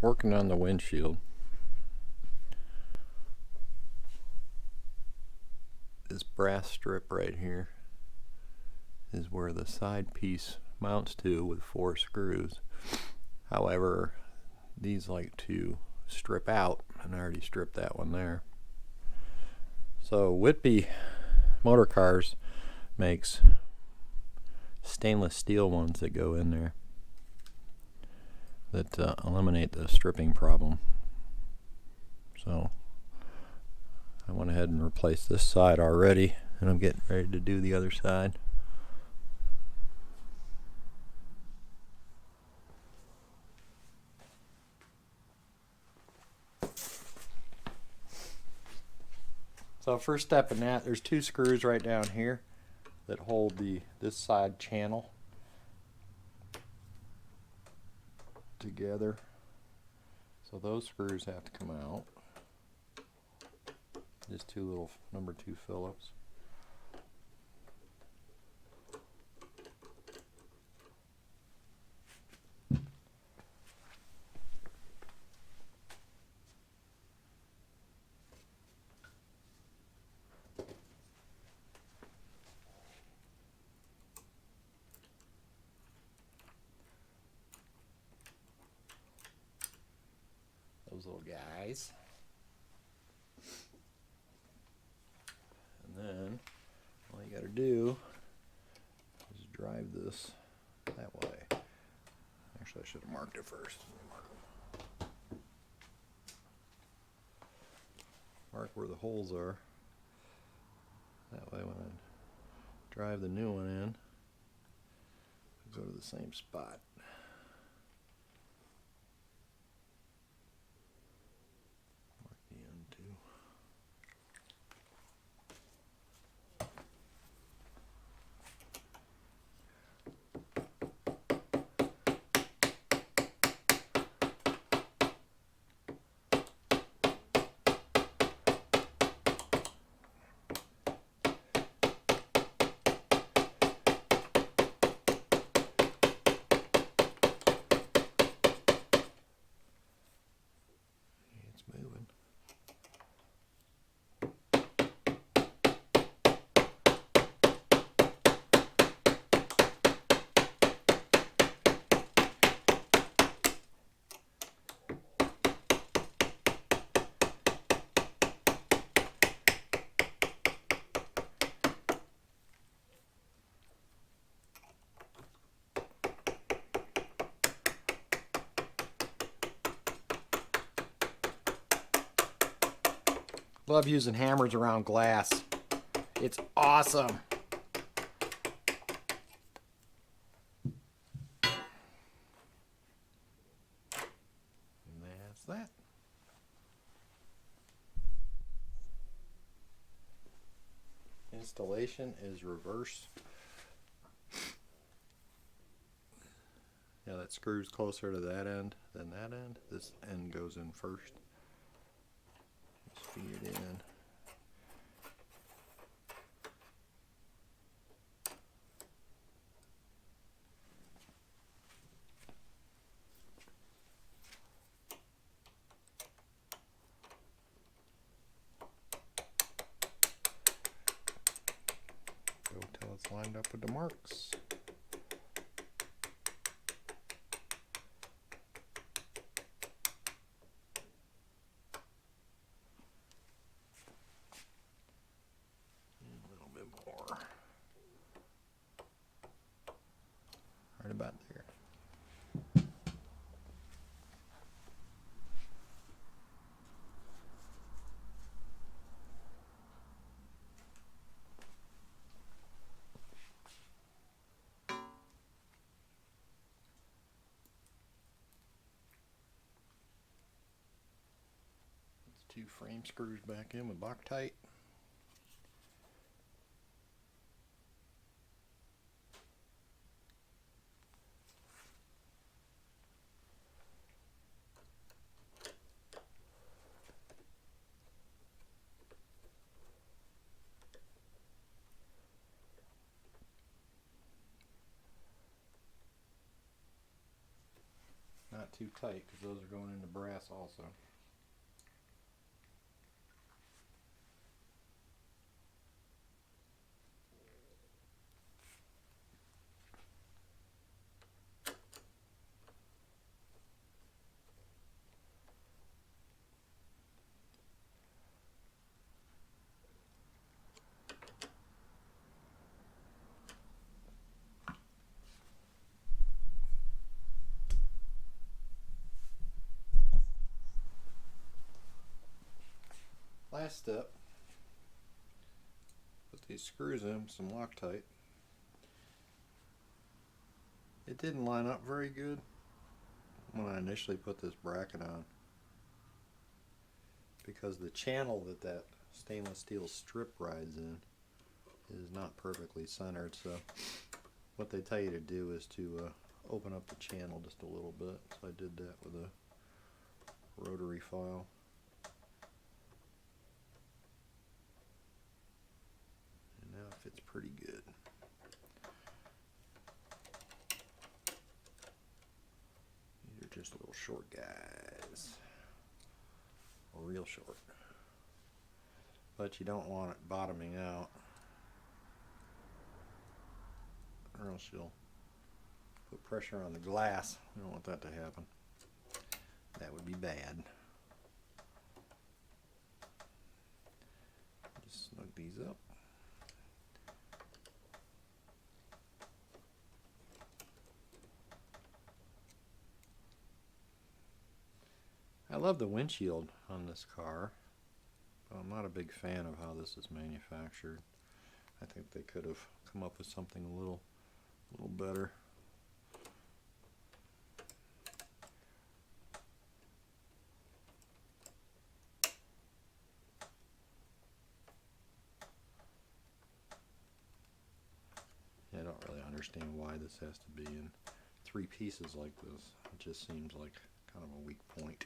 working on the windshield. This brass strip right here is where the side piece mounts to with 4 screws. However, these like to strip out, and I already stripped that one there. So Whitby Motorcars makes stainless steel ones that go in there that eliminate the stripping problem. So I went ahead and replaced this side already, and I'm getting ready to do the other side. So first step in that, there's 2 screws right down here that hold this side channel together. So those screws have to come out. Just 2 little number 2 Phillips. Those little guys. And then all you got to do is drive this that way. Actually, I should have marked it first. Mark where the holes are. That way when I drive the new one in, I go to the same spot. Moving. Love using hammers around glass. It's awesome. And that's that. Installation is reverse. Yeah, that screws closer to that end than that end. This end goes in first. Feed it in. Go till it's lined up with the marks. Right about there. It's 2 frame screws back in with Loctite. Not not too tight because those are going into brass also. Last step, put these screws in with some Loctite. It didn't line up very good when I initially put this bracket on because the channel that that stainless steel strip rides in is not perfectly centered. So what they tell you to do is to open up the channel just a little bit. So I did that with a rotary file. Now it fits pretty good. These are just little short guys. Well, real short. But you don't want it bottoming out, or else you'll put pressure on the glass. We don't want that to happen. That would be bad. Just snug these up. I love the windshield on this car, but I'm not a big fan of how this is manufactured. I think they could have come up with something a little better. Yeah, I don't really understand why this has to be in 3 pieces like this. It just seems like kind of a weak point.